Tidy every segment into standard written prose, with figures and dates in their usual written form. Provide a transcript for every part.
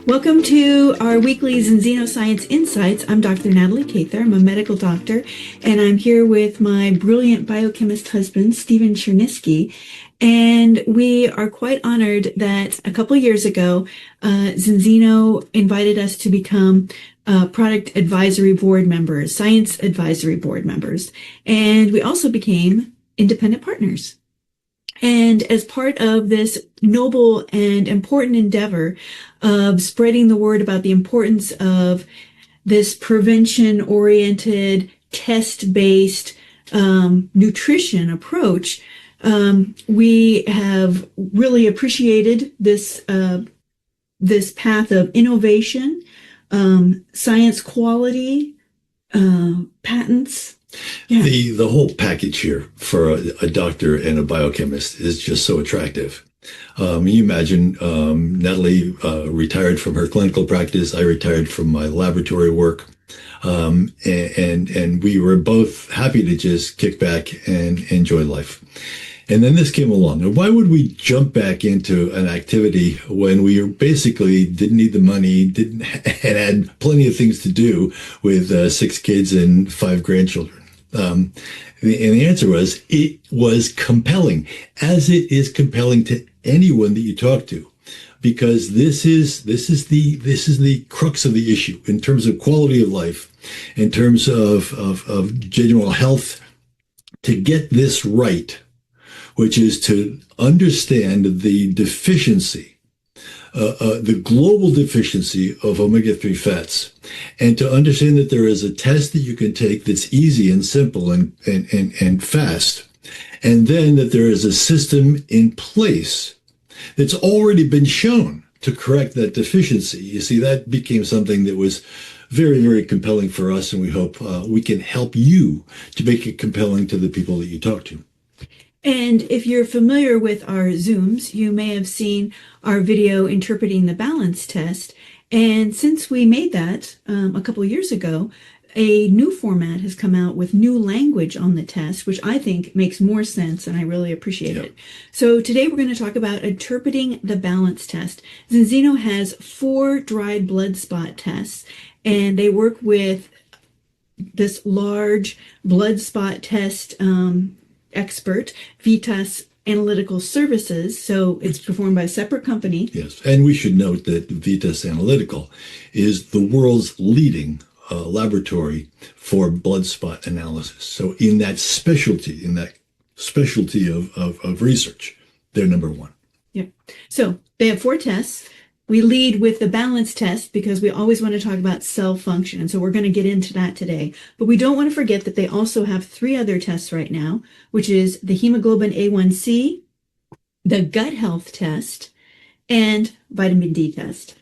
Welcome to our weekly Zinzino Science Insights. I'm Dr. Natalie Kather. I'm a medical doctor, and I'm here with my brilliant biochemist husband, Stephen Cherniske. And we are quite honored that a couple years ago, Zinzino invited us to become product advisory board members, science advisory board members. And we also became independent partners. And as part of this noble and important endeavor of spreading the word about the importance of this prevention-oriented, test-based nutrition approach, we have really appreciated this this path of innovation, science quality, patents. Yeah. The whole package here for a doctor and a biochemist is just so attractive. You imagine Natalie retired from her clinical practice. I retired from my laboratory work. And we were both happy to just kick back and enjoy life. And then this came along. And why would we jump back into an activity when we basically didn't need the money, and had plenty of things to do with 6 kids and 5 grandchildren? And the answer was, it was compelling, as it is compelling to anyone that you talk to, because this is the crux of the issue in terms of quality of life, in terms of general health. To get this right, which is to understand the deficiency, the global deficiency of omega-3 fats, and to understand that there is a test that you can take that's easy and simple and fast, and then that there is a system in place that's already been shown to correct that deficiency. You see, that became something that was very, very compelling for us, and we hope we can help you to make it compelling to the people that you talk to. And if you're familiar with our Zooms, you may have seen our video interpreting the balance test. And since we made that a couple of years ago, a new format has come out with new language on the test, which I think makes more sense, and I really appreciate it. So today we're going to talk about interpreting the balance test. Zinzino has 4 dried blood spot tests, and they work with this large blood spot test expert, Vitas Analytical Services. So it's performed by a separate company. Yes, and we should note that Vitas Analytical is the world's leading laboratory for blood spot analysis. So in that specialty of research, they're number 1. Yeah. So they have 4 tests. We lead with the balance test because we always want to talk about cell function. And so we're going to get into that today. But we don't want to forget that they also have 3 other tests right now, which is the hemoglobin A1C, the gut health test, and vitamin D test.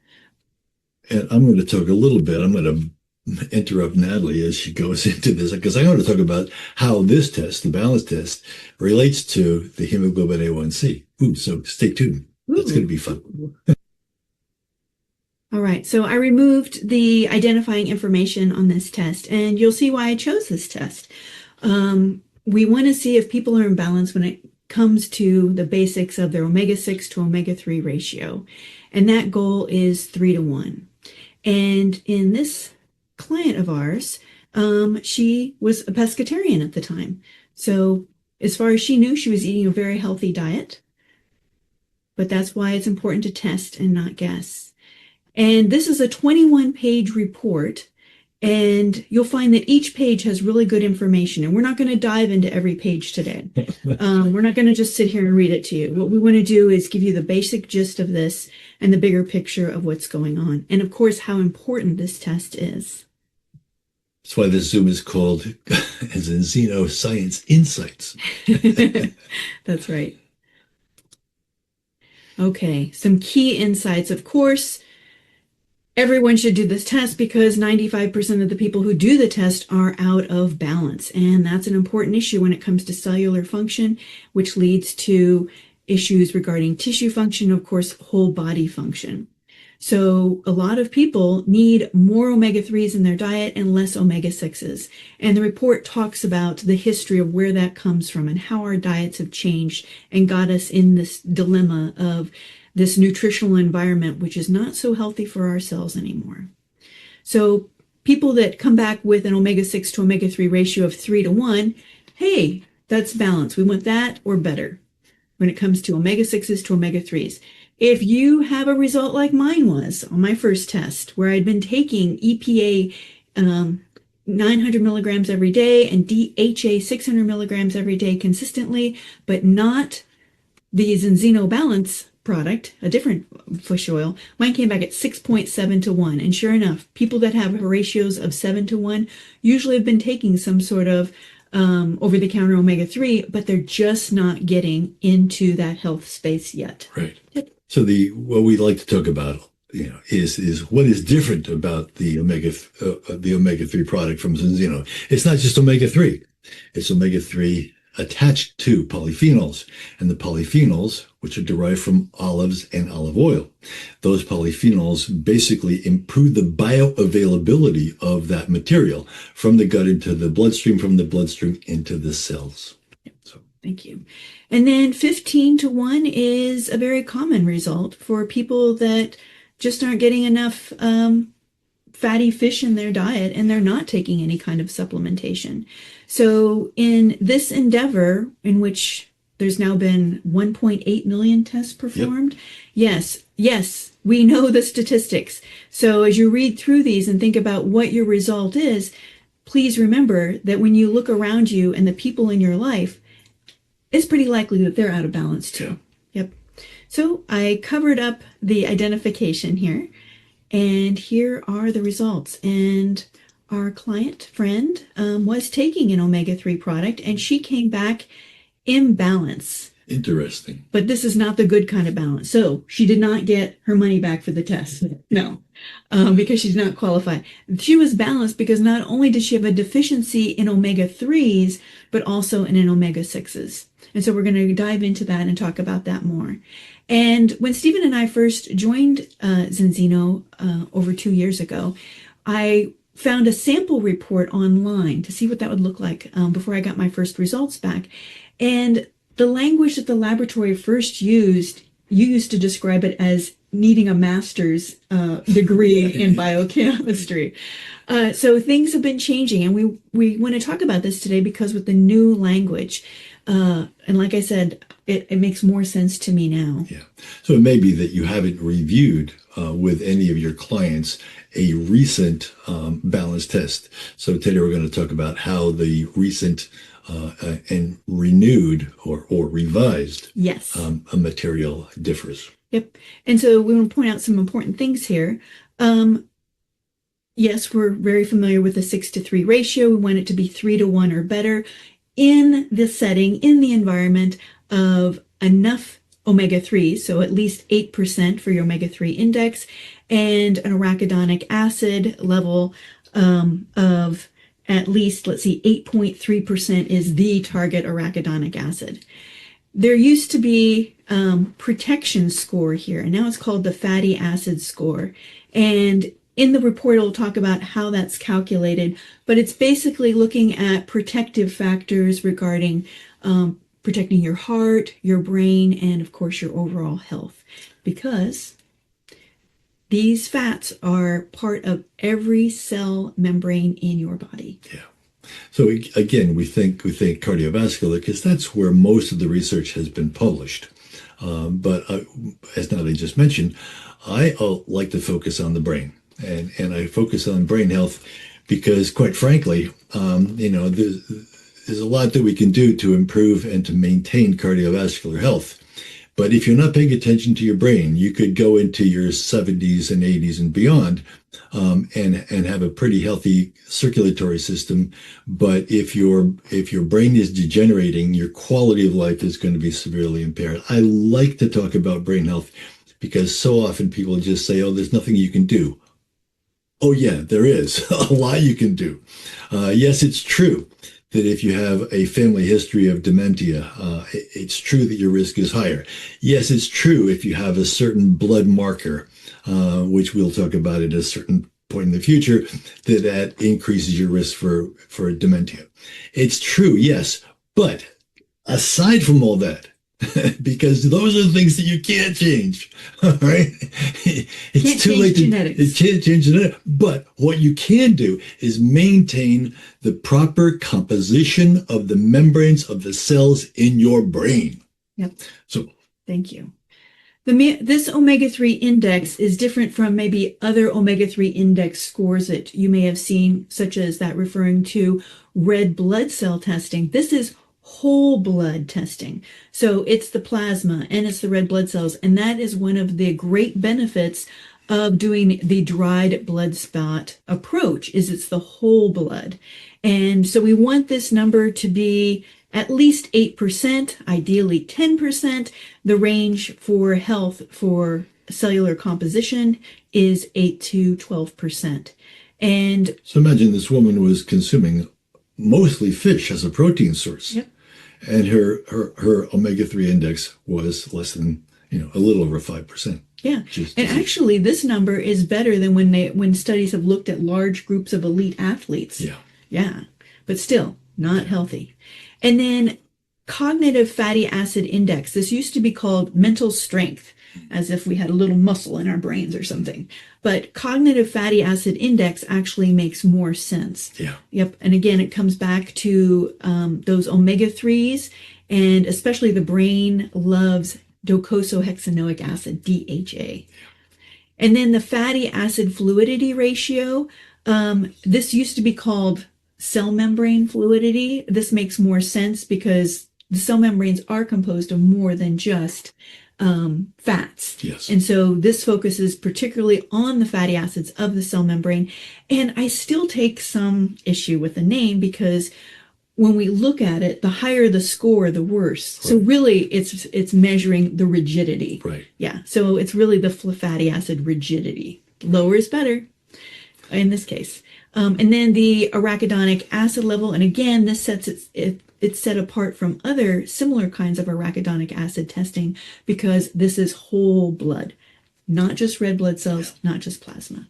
And I'm going to talk a little bit. I'm going to interrupt Natalie as she goes into this, because I want to talk about how this test, the balance test, relates to the hemoglobin A1C. So stay tuned. That's going to be fun. All right, so I removed the identifying information on this test, and you'll see why I chose this test. We want to see if people are in balance when it comes to the basics of their omega-6 to omega-3 ratio, and that goal is 3-to-1. And in this client of ours, she was a pescatarian at the time. So as far as she knew, she was eating a very healthy diet, but that's why it's important to test and not guess. And this is a 21-page report, and you'll find that each page has really good information. And we're not going to dive into every page today. We're not going to just sit here and read it to you. What we want to do is give you the basic gist of this and the bigger picture of what's going on. And of course, how important this test is. That's why this Zoom is called Zinzino Science Insights. That's right. Okay, some key insights. Of course, everyone should do this test because 95% of the people who do the test are out of balance. And that's an important issue when it comes to cellular function, which leads to issues regarding tissue function, of course, whole body function. So a lot of people need more omega-3s in their diet and less omega-6s. And the report talks about the history of where that comes from and how our diets have changed and got us in this dilemma of this nutritional environment, which is not so healthy for our cells anymore. So people that come back with an omega-6 to omega-3 ratio of 3:1, hey, that's balance. We want that or better when it comes to omega-6s to omega-3s. If you have a result like mine was on my first test, where I'd been taking EPA 900 milligrams every day and DHA 600 milligrams every day consistently, but not the Zinzino Balance product, a different fish oil, mine came back at 6.7:1. And sure enough, people that have ratios of 7:1 usually have been taking some sort of over-the-counter omega-3, but they're just not getting into that health space yet. Right. Yep. So what we like to talk about, is what is different about the omega-3 product from Zinzino. It's not just omega-3. It's omega-3 attached to polyphenols, and the polyphenols, which are derived from olives and olive oil. Those polyphenols basically improve the bioavailability of that material from the gut into the bloodstream, from the bloodstream into the cells. So. Thank you. And then 15:1 is a very common result for people that just aren't getting enough fatty fish in their diet, and they're not taking any kind of supplementation. So in this endeavor, in which there's now been 1.8 million tests performed, yes, we know the statistics. So as you read through these and think about what your result is, please remember that when you look around you and the people in your life, it's pretty likely that they're out of balance too. Yep. So I covered up the identification here, and here are the results. And our client friend was taking an omega-3 product, and she came back in balance. Interesting. But this is not the good kind of balance. So she did not get her money back for the test. No, because she's not qualified. She was balanced because not only did she have a deficiency in omega-3s, but also in omega-6s. And so we're going to dive into that and talk about that more. And when Stephen and I first joined Zinzino over 2 years ago, I found a sample report online to see what that would look like before I got my first results back. And the language that the laboratory first used, you used to describe it as needing a master's degree in biochemistry. So things have been changing, and we want to talk about this today because with the new language, and like I said, it makes more sense to me now. Yeah. So it may be that you haven't reviewed with any of your clients a recent balance test. So today we're going to talk about how the recent and renewed or revised a material differs. Yep. And so we want to point out some important things here. Yes, we're very familiar with the 6:3 ratio. We want it to be 3:1 or better in the setting, in the environment of enough omega-3, so at least 8% for your omega-3 index, and an arachidonic acid level of at least, 8.3% is the target arachidonic acid. There used to be protection score here, and now it's called the fatty acid score. And in the report, it'll talk about how that's calculated, but it's basically looking at protective factors regarding protecting your heart, your brain, and of course your overall health, because these fats are part of every cell membrane in your body. Yeah. So again, we think cardiovascular because that's where most of the research has been published. But as Natalie just mentioned, I like to focus on the brain, and I focus on brain health because, quite frankly, there's a lot that we can do to improve and to maintain cardiovascular health. But if you're not paying attention to your brain, you could go into your 70s and 80s and beyond and have a pretty healthy circulatory system. But if your brain is degenerating, your quality of life is going to be severely impaired. I like to talk about brain health because so often people just say, oh, there's nothing you can do. Oh, yeah, there is a lot you can do. Yes, it's true that if you have a family history of dementia, it's true that your risk is higher. Yes, it's true if you have a certain blood marker, which we'll talk about at a certain point in the future, that increases your risk for dementia. It's true, yes. But aside from all that, because those are the things that you can't change. All right. It's Can't too change late genetics. It can't change genetics. But what you can do is maintain the proper composition of the membranes of the cells in your brain. Yep. So Thank you. This omega-3 index is different from maybe other omega-3 index scores that you may have seen, such as that referring to red blood cell testing. This is whole blood testing. So it's the plasma and it's the red blood cells. And that is one of the great benefits of doing the dried blood spot approach, is it's the whole blood. And so we want this number to be at least 8%, ideally 10%. The range for health for cellular composition is 8 to 12%. And so imagine this woman was consuming mostly fish as a protein source. Yep. And her omega-3 index was less than, a little over 5%. yeah, and actually this number is better than when studies have looked at large groups of elite athletes. Yeah, but still not healthy. And then cognitive fatty acid index. This used to be called mental strength, as if we had a little muscle in our brains or something. But cognitive fatty acid index actually makes more sense. Yeah. Yep. And again, it comes back to those omega-3s, and especially the brain loves docosahexaenoic acid, DHA. And then the fatty acid fluidity ratio. This used to be called cell membrane fluidity. This makes more sense because the cell membranes are composed of more than just fats. Yes. And so this focuses particularly on the fatty acids of the cell membrane. And I still take some issue with the name because when we look at it, the higher the score, the worse. Right. So really it's measuring the rigidity. Right. Yeah. So it's really the fatty acid rigidity. Lower is better in this case. And then the arachidonic acid level. And again, this sets it's set apart from other similar kinds of arachidonic acid testing because this is whole blood, not just red blood cells, not just plasma.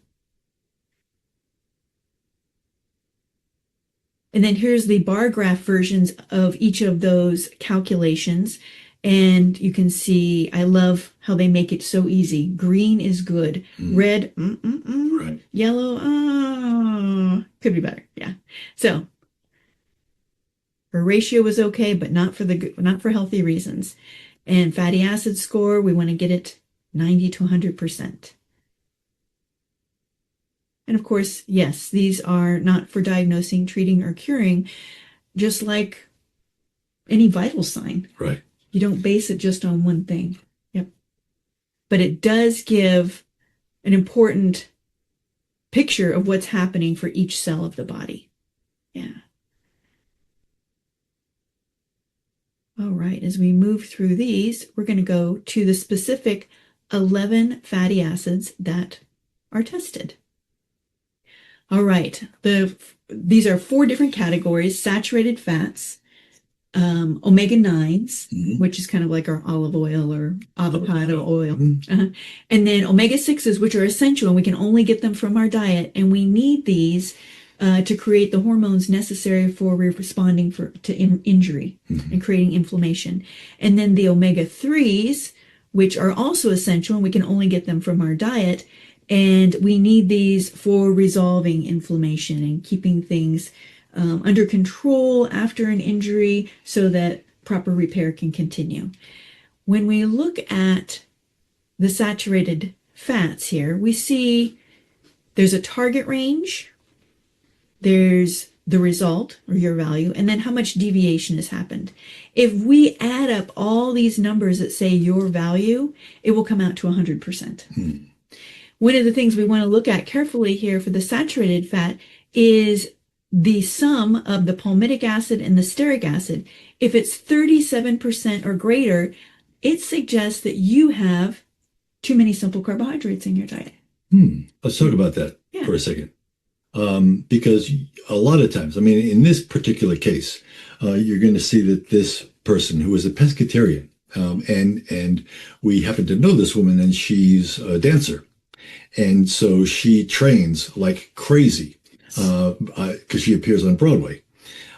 And then here's the bar graph versions of each of those calculations. And you can see, I love how they make it so easy. Green is good. Red, right. Yellow, could be better. Yeah. So her ratio was okay, but not for healthy reasons. And fatty acid score, we want to get it 90 to 100%. And of course, yes, these are not for diagnosing, treating, or curing, just like any vital sign. Right. You don't base it just on one thing. Yep. But it does give an important picture of what's happening for each cell of the body. Yeah. All right. As we move through these, we're going to go to the specific 11 fatty acids that are tested. All right. These are 4 different categories: saturated fats, omega-9s, which is kind of like our olive oil or avocado oil. And then omega-6s, which are essential, and we can only get them from our diet. And we need these to create the hormones necessary for responding to injury and creating inflammation. And then the omega-3s, which are also essential, and we can only get them from our diet. And we need these for resolving inflammation and keeping things under control after an injury so that proper repair can continue. When we look at the saturated fats here, we see there's a target range, there's the result or your value, and then how much deviation has happened. If we add up all these numbers that say your value, it will come out to 100%. One of the things we want to look at carefully here for the saturated fat is the sum of the palmitic acid and the stearic acid. If it's 37% or greater, it suggests that you have too many simple carbohydrates in your diet. Let's talk about that for a second. Because a lot of times, I mean, in this particular case, you're going to see that this person who is a pescatarian, and we happen to know this woman, and she's a dancer. And so she trains like crazy because she appears on Broadway.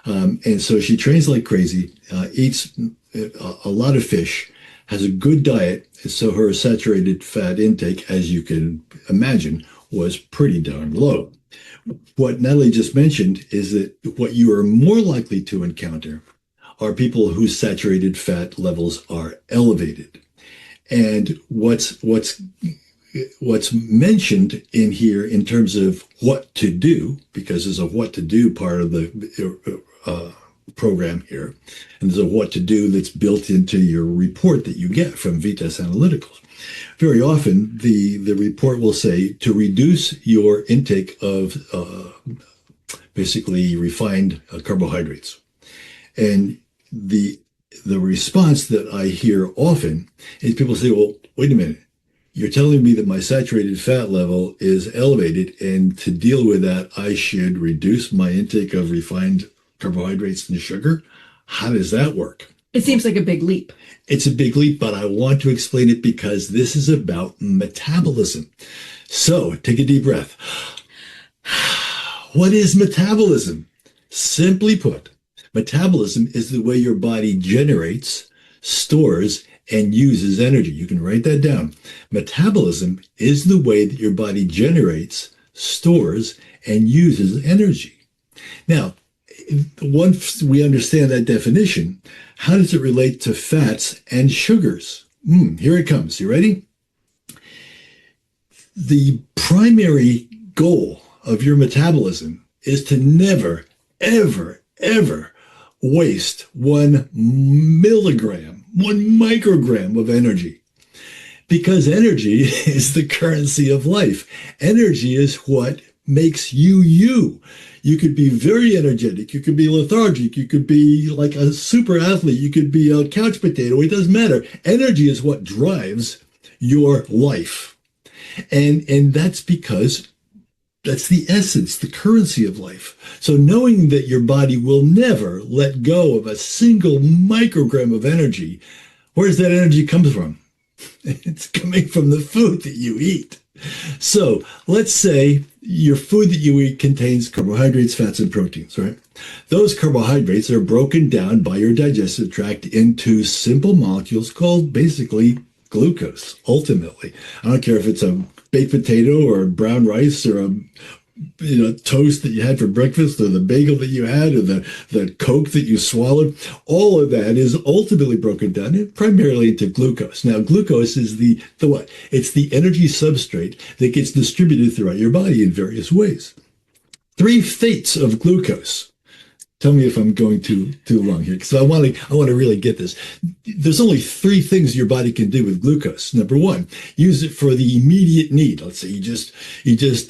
And so she trains like crazy, eats a lot of fish, has a good diet, so her saturated fat intake, as you can imagine, was pretty darn low. What Natalie just mentioned is that what you are more likely to encounter are people whose saturated fat levels are elevated. And what's mentioned in here in terms of what to do, because there's a what to do part of the program here, and there's a what to do that's built into your report that you get from Vitas Analytical. Very often, the report will say to reduce your intake of basically refined carbohydrates. And the response that I hear often is people say, well, wait a minute, you're telling me that my saturated fat level is elevated, and to deal with that, I should reduce my intake of refined carbohydrates and sugar? How does that work? It seems like a big leap. It's a big leap, but I want to explain it because this is about metabolism. So take a deep breath. What is metabolism? Simply put, metabolism is the way your body generates, stores, and uses energy. You can write that down. Metabolism is the way that your body generates, stores, and uses energy. Now, once we understand that definition, how does it relate to fats and sugars? Here it comes. You ready? The primary goal of your metabolism is to never, ever, ever waste 1 milligram, 1 microgram of energy. Because energy is the currency of life. Energy is what makes you you. You could be very energetic. You could be lethargic. You could be like a super athlete. You could be a couch potato. It doesn't matter. Energy is what drives your life. And that's because that's the essence, the currency of life. So knowing that your body will never let go of a single microgram of energy, where does that energy come from? It's coming from the food that you eat. So let's say your food that you eat contains carbohydrates, fats, and proteins, right? Those carbohydrates are broken down by your digestive tract into simple molecules called basically glucose, ultimately. I don't care if it's a baked potato or brown rice or a toast that you had for breakfast or the bagel that you had or the Coke that you swallowed. All of that is ultimately broken down primarily into glucose. Now, glucose is the what? It's the energy substrate that gets distributed throughout your body in various ways. 3 fates of glucose. Tell me if I'm going too long here, because I want to really get this. There's only 3 things your body can do with glucose. Number 1, use it for the immediate need. Let's say you just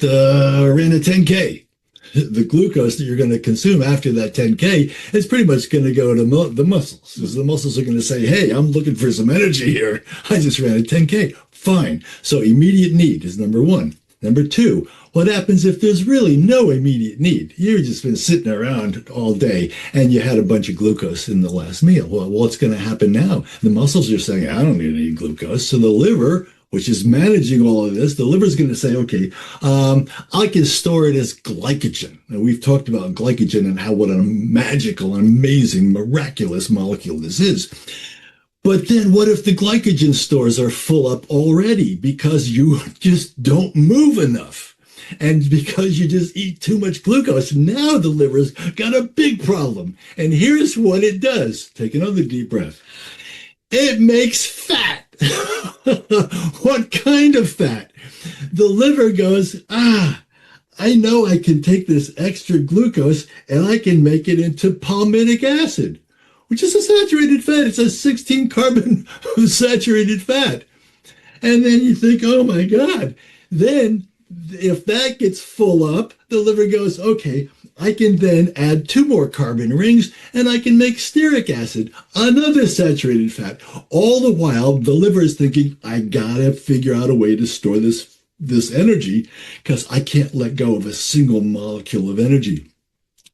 ran a 10K. The glucose that you're going to consume after that 10K is pretty much going to go to the muscles, because the muscles are going to say, hey, I'm looking for some energy here. I just ran a 10K. Fine. So immediate need is number 1. Number 2, what happens if there's really no immediate need? You've just been sitting around all day and you had a bunch of glucose in the last meal. Well, what's going to happen now? The muscles are saying, I don't need any glucose. So the liver, which is managing all of this, the liver is going to say, okay, I can store it as glycogen. Now, we've talked about glycogen and what a magical, amazing, miraculous molecule this is. But then what if the glycogen stores are full up already because you just don't move enough? And because you just eat too much glucose, now the liver's got a big problem. And here's what it does. Take another deep breath. It makes fat. What kind of fat? The liver goes, I know I can take this extra glucose and I can make it into palmitic acid, which is a saturated fat. It's a 16 carbon saturated fat. And then you think, oh my God. Then if that gets full up, the liver goes, okay, I can then add 2 more carbon rings and I can make stearic acid, another saturated fat. All the while, the liver is thinking, I gotta figure out a way to store this energy because I can't let go of a single molecule of energy.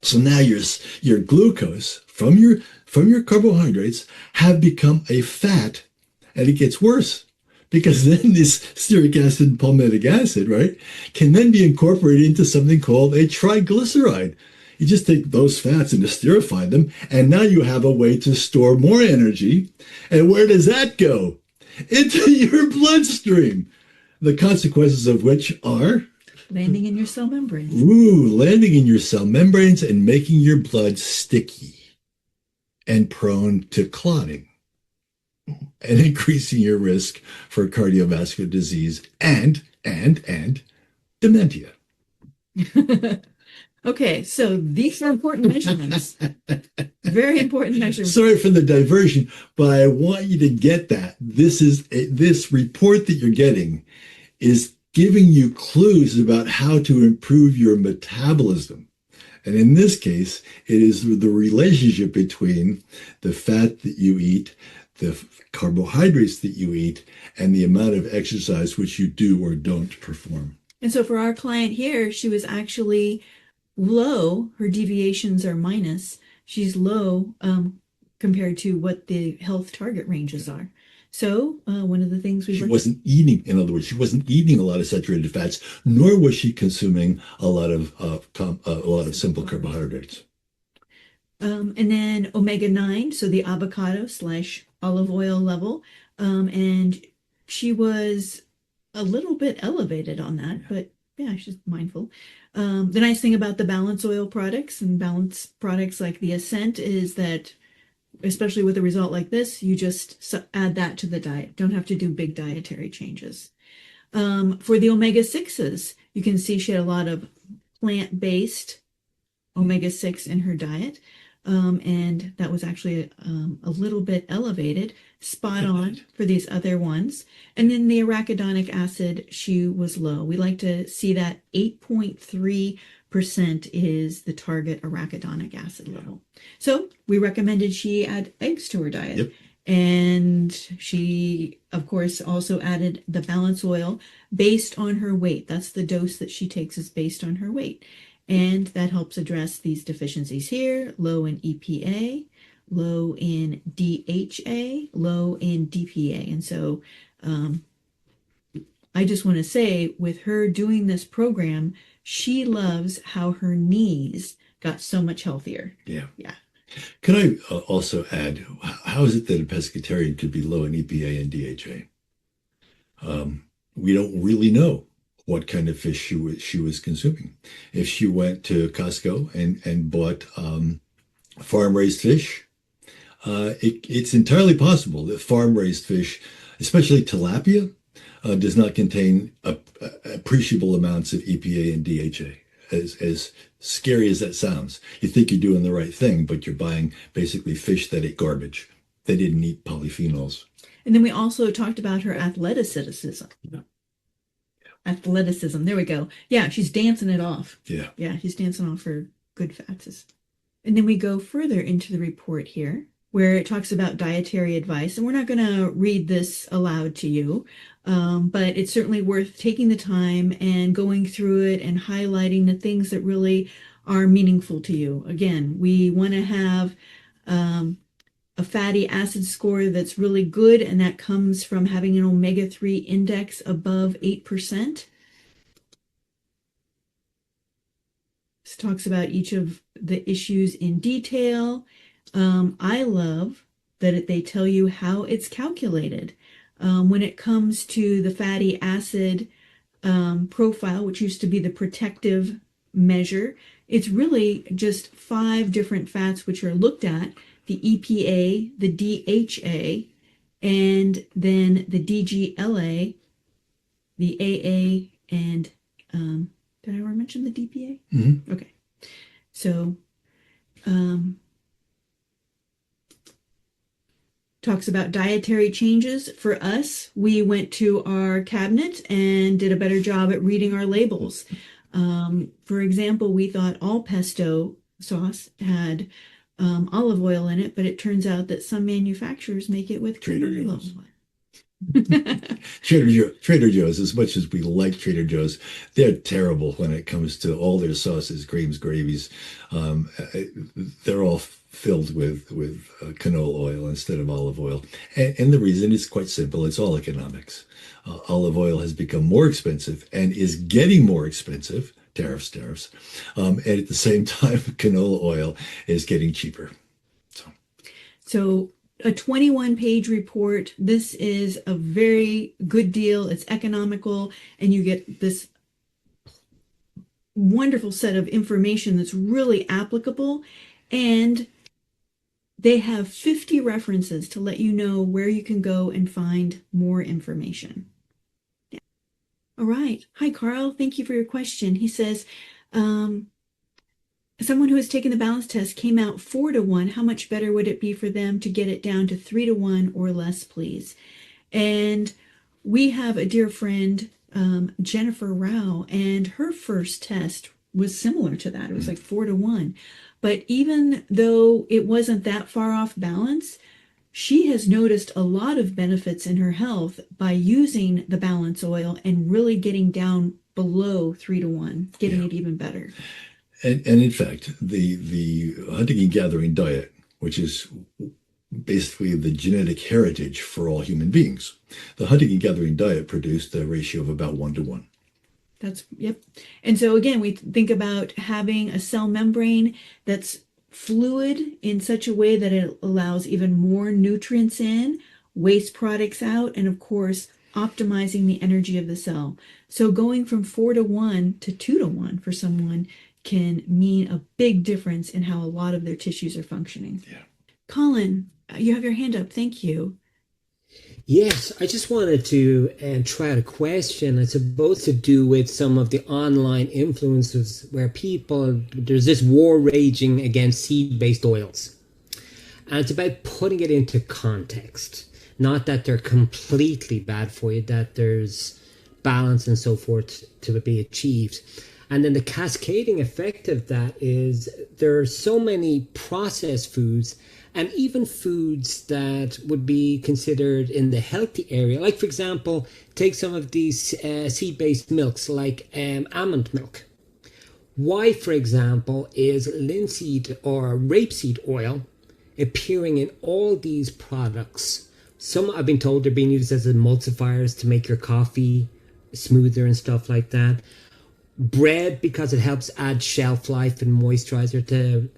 So now your glucose from your carbohydrates have become a fat, and it gets worse because then this stearic acid and palmitic acid, right, can then be incorporated into something called a triglyceride. You just take those fats and esterified them, and now you have a way to store more energy. And where does that go? Into your bloodstream. The consequences of which are landing in your cell membranes. Landing in your cell membranes and making your blood sticky and prone to clotting and increasing your risk for cardiovascular disease and dementia. Okay, so these are important measurements. Very important measurements. Sorry for the diversion, but I want you to get that. This report that you're getting is giving you clues about how to improve your metabolism. And in this case, it is the relationship between the fat that you eat, the carbohydrates that you eat, and the amount of exercise which you do or don't perform. And so for our client here, she was actually low. Her deviations are minus. She's low compared to what the health target ranges are. So one of the things she wasn't eating, in other words, she wasn't eating a lot of saturated fats, nor was she consuming a lot of simple carbohydrates. And then omega-9, so the avocado / olive oil level, and she was a little bit elevated on that, but yeah, she's mindful. The nice thing about the balance oil products and balance products like the Ascent is that, especially with a result like this, you just add that to the diet. Don't have to do big dietary changes. For the omega-6s, you can see she had a lot of plant-based omega-6 in her diet. And that was actually a little bit elevated, spot on for these other ones. And then the arachidonic acid, she was low. We like to see that 8.3% is the target arachidonic acid level. So we recommended she add eggs to her diet. Yep. And she, of course, also added the balance oil based on her weight. That's the dose that she takes is based on her weight. And that helps address these deficiencies here, low in EPA, low in DHA, low in DPA. And so I just want to say, with her doing this program, she loves how her knees got so much healthier. Yeah. Yeah. Can I also add, how is it that a pescatarian could be low in EPA and DHA? We don't really know what kind of fish she was consuming. If she went to Costco and bought farm-raised fish, it's entirely possible that farm-raised fish, especially tilapia, does not contain appreciable amounts of EPA and DHA. As scary as that sounds, you think you're doing the right thing, but you're buying basically fish that ate garbage. They didn't eat polyphenols. And then we also talked about her athleticism. Yeah. Athleticism. There we go. Yeah, she's dancing it off. Yeah. Yeah, she's dancing off her good fats. And then we go further into the report here, where it talks about dietary advice. And we're not going to read this aloud to you, but it's certainly worth taking the time and going through it and highlighting the things that really are meaningful to you. Again, we want to have a fatty acid score that's really good, and that comes from having an omega-3 index above 8%. This talks about each of the issues in detail. I love that they tell you how it's calculated. When it comes to the fatty acid profile, which used to be the protective measure, it's really just 5 different fats which are looked at: the EPA, the DHA, and then the DGLA, the AA, and did I ever mention the DPA? Mm-hmm. Okay. So talks about dietary changes. For us, we went to our cabinet and did a better job at reading our labels. For example, we thought all pesto sauce had olive oil in it, but it turns out that some manufacturers make it with Trader canola Joe's. oil. Trader Joe's, as much as we like Trader Joe's, they're terrible when it comes to all their sauces, creams, gravies. They're all filled with canola oil instead of olive oil. And the reason is quite simple. It's all economics. Olive oil has become more expensive and is getting more expensive tariffs. And at the same time, canola oil is getting cheaper. So a 21-page report. This is a very good deal. It's economical, and you get this wonderful set of information that's really applicable. And they have 50 references to let you know where you can go and find more information. Yeah. All right. Hi, Carl. Thank you for your question. He says, someone who has taken the balance test came out 4-1. How much better would it be for them to get it down to 3-1 or less, please? And we have a dear friend, Jennifer Rao, and her first test was similar to that. It was like 4-1. But even though it wasn't that far off balance, she has noticed a lot of benefits in her health by using the balance oil and really getting down below 3-1, getting it even better. And in fact, the hunting and gathering diet, which is basically the genetic heritage for all human beings, the hunting and gathering diet produced a ratio of about 1-1. Yep. And so again, we think about having a cell membrane that's fluid in such a way that it allows even more nutrients in, waste products out, and of course, optimizing the energy of the cell. So going from 4-1 to 2-1 for someone can mean a big difference in how a lot of their tissues are functioning. Yeah. Colin, you have your hand up. Thank you. Yes, I just wanted to try out a question. It's supposed to do with some of the online influences where there's this war raging against seed-based oils. And it's about putting it into context. Not that they're completely bad for you, that there's balance and so forth to be achieved. And then the cascading effect of that is there are so many processed foods and even foods that would be considered in the healthy area. Like, for example, take some of these seed-based milks like almond milk. Why, for example, is linseed or rapeseed oil appearing in all these products? Some, I've been told, they're being used as emulsifiers to make your coffee smoother and stuff like that. Bread, because it helps add shelf life and moisturizer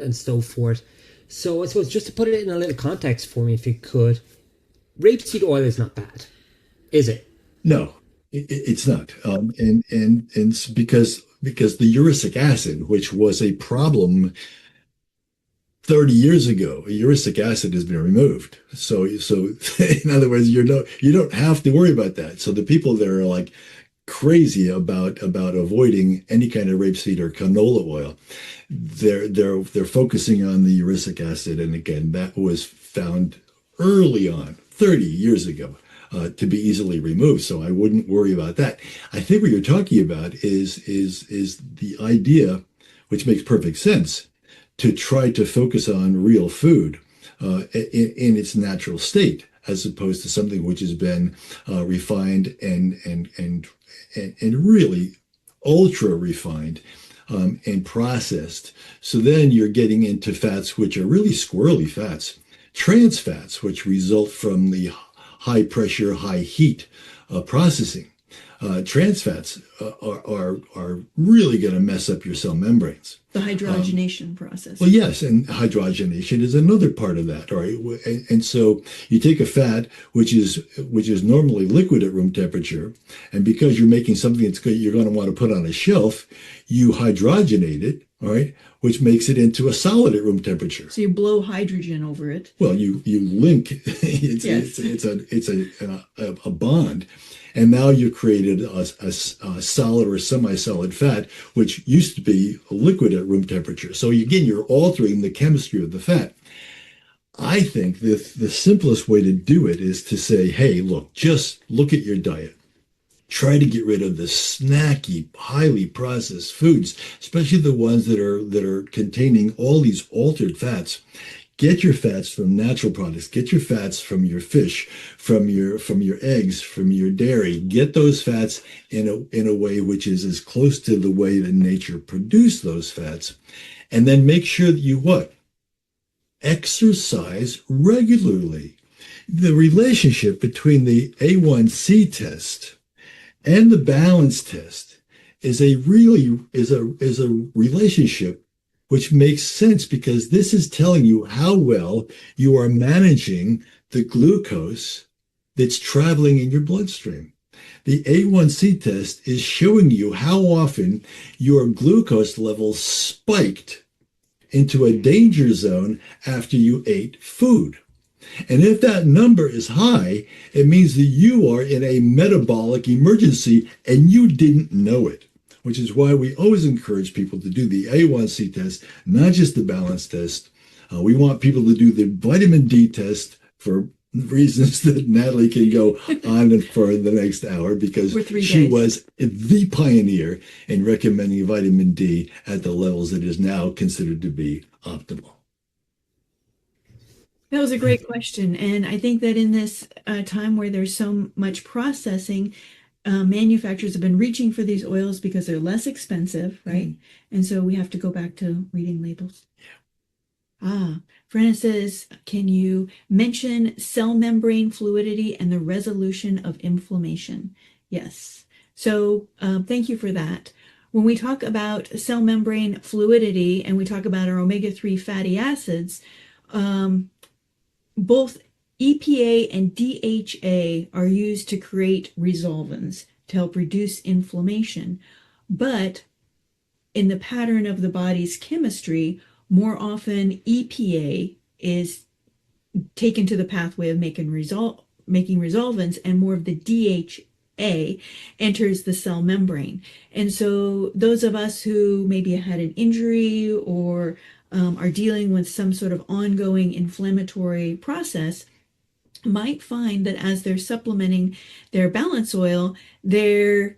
and so forth. So I suppose just to put it in a little context for me, if you could, rapeseed oil is not bad, is it? No, it's not. And it's because the uricic acid, which was a problem 30 years ago, uricic acid has been removed. So in other words, you don't have to worry about that. So the people that are like crazy about avoiding any kind of rapeseed or canola oil, they're focusing on the uricic acid, and again, that was found early on, 30 years ago, to be easily removed. So I wouldn't worry about that. I think what you're talking about is the idea, which makes perfect sense, to try to focus on real food in its natural state, as opposed to something which has been refined and really ultra refined and processed. So then you're getting into fats which are really squirrely fats, trans fats, which result from the high pressure, high heat processing. Trans fats are really going to mess up your cell membranes. The hydrogenation process. Well, yes, and hydrogenation is another part of that. All right, and so you take a fat which is normally liquid at room temperature, and because you're making something that's good, you're going to want to put on a shelf, you hydrogenate it. All right, which makes it into a solid at room temperature. So you blow hydrogen over it. Well, you link. It's a bond. And now you've created a solid or semi-solid fat, which used to be a liquid at room temperature. So again, you're altering the chemistry of the fat. I think the simplest way to do it is to say, hey, look, just look at your diet. Try to get rid of the snacky, highly processed foods, especially the ones that are containing all these altered fats. Get your fats from natural products. Get your fats from your fish, from your eggs, from your dairy. Get those fats in a way which is as close to the way that nature produced those fats. And then make sure that you what? Exercise regularly. The relationship between the A1C test and the balance test is a relationship which makes sense, because this is telling you how well you are managing the glucose that's traveling in your bloodstream. The A1C test is showing you how often your glucose levels spiked into a danger zone after you ate food. And if that number is high, it means that you are in a metabolic emergency and you didn't know it, which is why we always encourage people to do the A1C test, not just the balance test. We want people to do the vitamin D test for reasons that Natalie can go on for the next hour, because she was the pioneer in recommending vitamin D at the levels that is now considered to be optimal. That was a great question. And I think that in this time where there's so much processing, manufacturers have been reaching for these oils because they're less expensive, right? Mm-hmm. And so we have to go back to reading labels. Yeah. Frenna says, can you mention cell membrane fluidity and the resolution of inflammation? Yes. So thank you for that. When we talk about cell membrane fluidity and we talk about our omega-3 fatty acids, both EPA and DHA are used to create resolvins to help reduce inflammation. But in the pattern of the body's chemistry, more often EPA is taken to the pathway of making resolvins, and more of the DHA enters the cell membrane. And so those of us who maybe had an injury or are dealing with some sort of ongoing inflammatory process might find that as they're supplementing their balance oil, their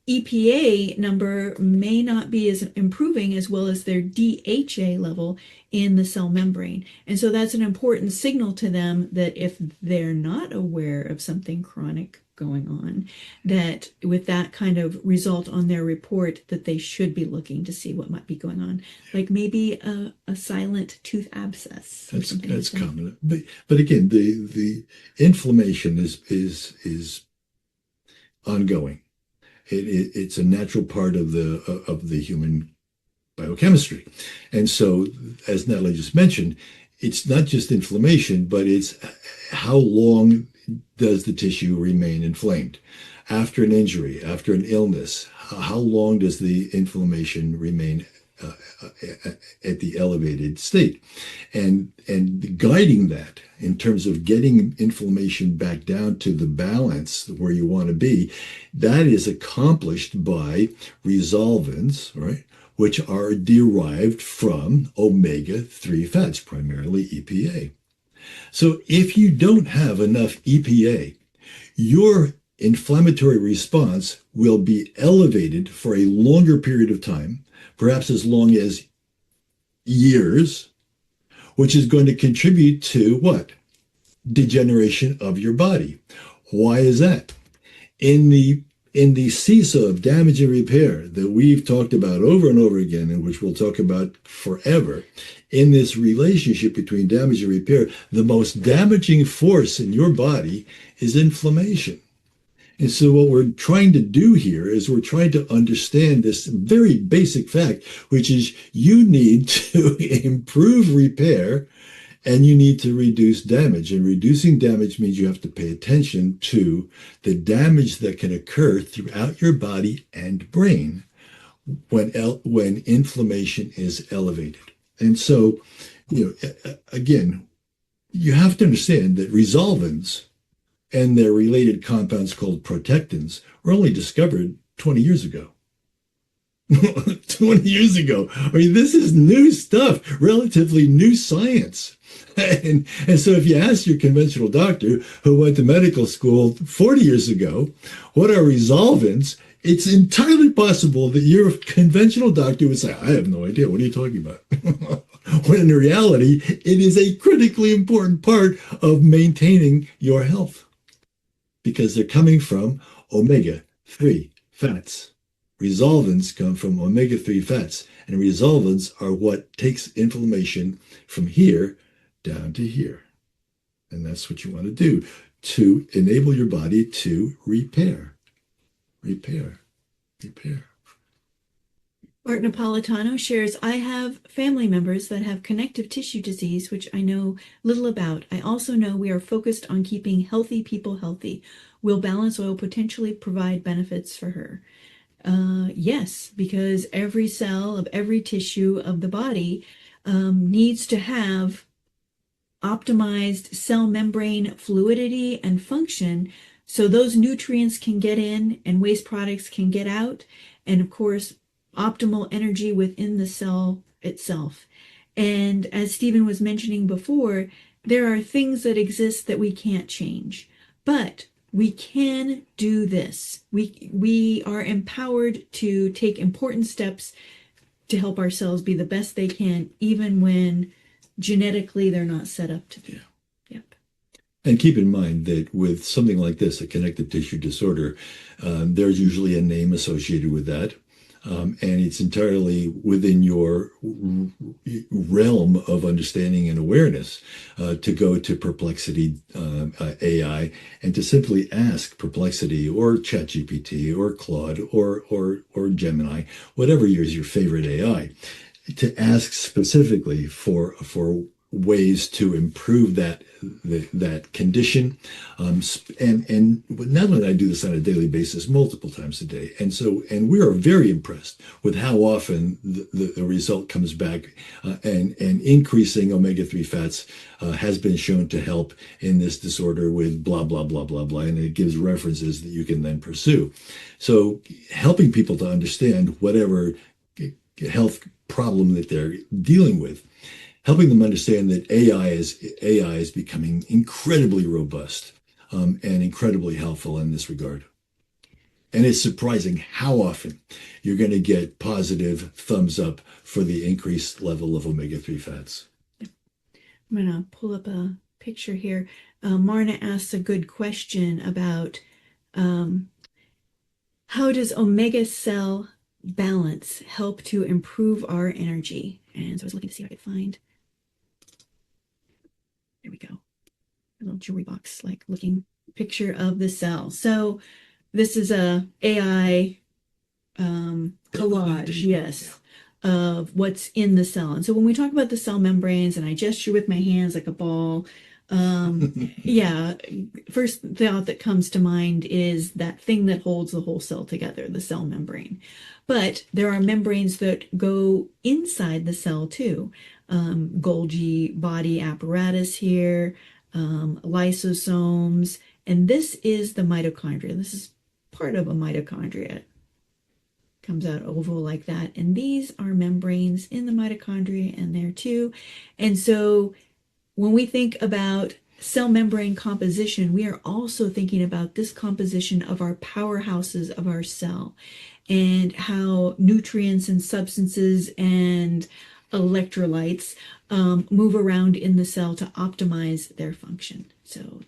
EPA number may not be as improving as well as their DHA level in the cell membrane. And so that's an important signal to them that if they're not aware of something chronic going on, that with that kind of result on their report, that they should be looking to see what might be going on, like maybe a silent tooth abscess. That's common. But again, the inflammation is ongoing. It's a natural part of the human biochemistry. And so, as Natalie just mentioned, it's not just inflammation, but it's how long does the tissue remain inflamed? After an injury, after an illness, how long does the inflammation remain at the elevated state? And guiding that in terms of getting inflammation back down to the balance where you want to be, that is accomplished by resolvins, right? Which are derived from omega-3 fats, primarily EPA. So if you don't have enough EPA, your inflammatory response will be elevated for a longer period of time, perhaps as long as years, which is going to contribute to what? Degeneration of your body. Why is that? In the seesaw of damage and repair that we've talked about over and over again, and which we'll talk about forever, in this relationship between damage and repair, the most damaging force in your body is inflammation. And so what we're trying to do here is we're trying to understand this very basic fact, which is you need to improve repair and you need to reduce damage. And reducing damage means you have to pay attention to the damage that can occur throughout your body and brain when inflammation is elevated. And so, again, you have to understand that resolvins and their related compounds called protectins were only discovered 20 years ago. 20 years ago. I mean, this is new stuff, relatively new science. And so if you ask your conventional doctor who went to medical school 40 years ago, what are resolvins? It's entirely possible that your conventional doctor would say, I have no idea. What are you talking about? When in reality, it is a critically important part of maintaining your health because they're coming from omega-3 fats. Resolvins come from omega-3 fats, and resolvins are what takes inflammation from here down to here. And that's what you want to do to enable your body to repair. Art Napolitano shares, I have family members that have connective tissue disease, which I know little about. I also know we are focused on keeping healthy people healthy. Will balance oil potentially provide benefits for her? Yes, because every cell of every tissue of the body needs to have optimized cell membrane fluidity and function so those nutrients can get in and waste products can get out. And of course, optimal energy within the cell itself. And as Stephen was mentioning before, there are things that exist that we can't change, but we can do this. We are empowered to take important steps to help our cells be the best they can, even when genetically they're not set up to be. Yeah. Yep. And keep in mind that with something like this, a connective tissue disorder, there's usually a name associated with that. And it's entirely within your realm of understanding and awareness to go to Perplexity AI and to simply ask Perplexity or ChatGPT or Claude or Gemini, whatever is your favorite AI, to ask specifically for ways to improve that condition. And Natalie and I do this on a daily basis, multiple times a day. And we are very impressed with how often the result comes back, and increasing omega-3 fats has been shown to help in this disorder with blah, blah, blah, blah, blah. And it gives references that you can then pursue. So helping people to understand whatever health problem that they're dealing with, helping them understand that AI is becoming incredibly robust and incredibly helpful in this regard. And it's surprising how often you're going to get positive thumbs up for the increased level of omega-3 fats. I'm going to pull up a picture here. Marna asks a good question about how does omega cell balance help to improve our energy? And so I was looking to see if I could find. There we go. A little jewelry box like looking picture of the cell. So this is a AI collage, yes, of what's in the cell. And so when we talk about the cell membranes, and I gesture with my hands like a ball, yeah, first thought that comes to mind is that thing that holds the whole cell together, the cell membrane. But there are membranes that go inside the cell too. Golgi body apparatus here, lysosomes, and this is the mitochondria. This is part of a mitochondria. It comes out oval like that, and these are membranes in the mitochondria and there too. And so when we think about cell membrane composition, we are also thinking about this composition of our powerhouses of our cell and how nutrients and substances and electrolytes move around in the cell to optimize their function. So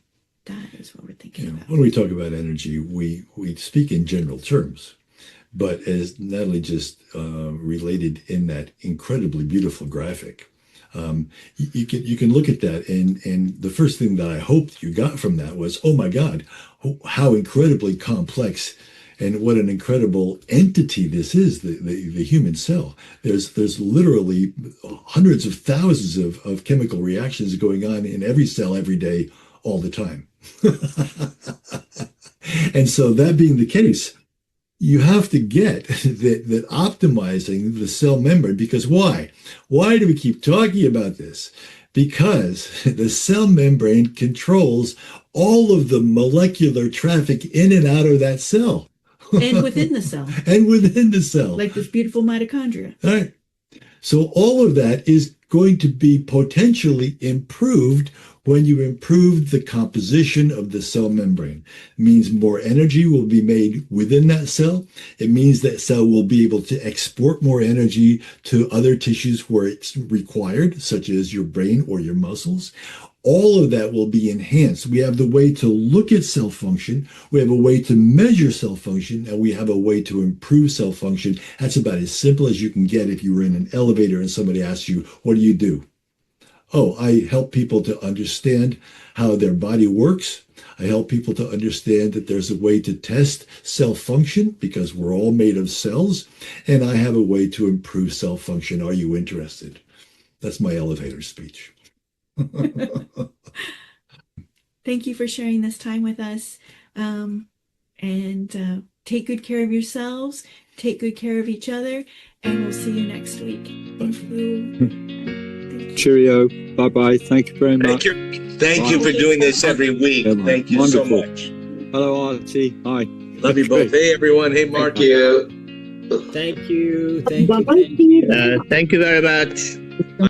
that is what we're thinking about. When we talk about energy, we speak in general terms. But as Natalie just related in that incredibly beautiful graphic, you can look at that, and the first thing that I hoped you got from that was, oh my God, how incredibly complex and what an incredible entity this is, the human cell. There's literally hundreds of thousands of chemical reactions going on in every cell every day, all the time. And so that being the case, you have to get that optimizing the cell membrane, because why? Why do we keep talking about this? Because the cell membrane controls all of the molecular traffic in and out of that cell. And within the cell. And within the cell. Like this beautiful mitochondria. All right. So all of that is going to be potentially improved when you improve the composition of the cell membrane. It means more energy will be made within that cell. It means that cell will be able to export more energy to other tissues where it's required, such as your brain or your muscles. All of that will be enhanced. We have the way to look at cell function. We have a way to measure cell function, and we have a way to improve cell function. That's about as simple as you can get if you were in an elevator and somebody asks you, what do you do? I help people to understand how their body works. I help people to understand that there's a way to test cell function because we're all made of cells. And I have a way to improve cell function. Are you interested? That's my elevator speech. Thank you for sharing this time with us. Take good care of yourselves. Take good care of each other. And we'll see you next week. Thank you. Cheerio. Bye-bye. Thank you very much. Thank you for doing this every week. Thank you so much. Hello, Artie. Hi. Love you both. Hey, everyone. Hey, Mark. Thank you. Thank you. Thank you very much.